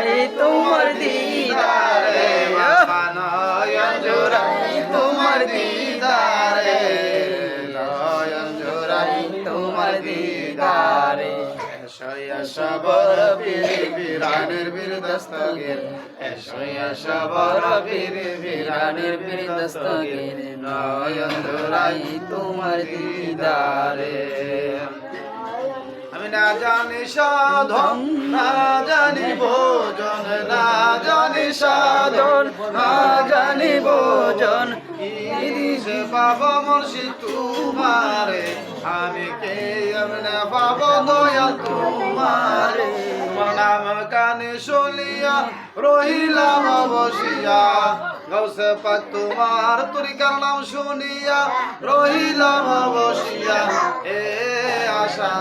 জোড়াই তোমার দিদারে বাবা নয়ন জোড়াই তোমার দিদারে নয়ন জোড়াই তোমার দিদারে সবর বীর বীরানের বীর দস্তগীর সবর বীর বীরানের বীর দস্তগীর নয়ন জোড়াই তোমার দিদারে আমি না জানি সাধন না জানি ভোজন না জানি সাধন না জানি ভোজন ইরিশে বাবা মুর্শিদ তোমারে আমি কে আমি না বাবা দয়াল তোমারে নাম কানে শুনিয়া রহিলাম বসিয়া গৌসে পাক তোমার তরিকার নাম শুনিয়া রহিলাম বসিয়া এ আশা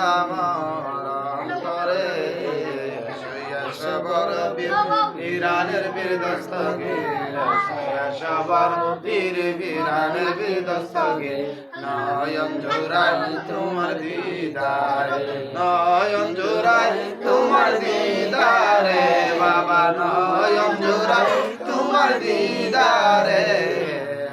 করে সবর বীরানের বীর দস্তগীর সবর বীর বীরানের বীর দস্তগীর নয়ন জোড়াই তোমার দিদারে নয়ন জোড়াই তোমার দিদারে বাবা নয়ন জোড়াই তোমার দিদারে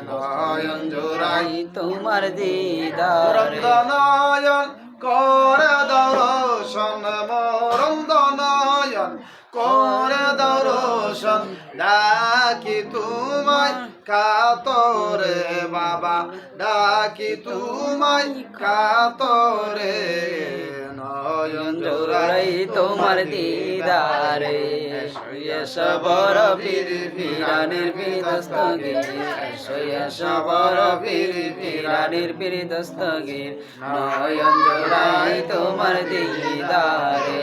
নয়ন জোড়াই তোমার দিদারে নয়ন করে দর্শন মরন্দ নয়ন করে দর্শন ডাকি তোমায় কাতরে বাবা ডাকি তোমায় কাতরে নয়ন জোড়াই তোমার দিদারে সবর বীর বীরানের বীর দস্তগীর সবর বীর বীরানের বীর দস্তগীর নয়ন জোড়াই তোমার দিদারে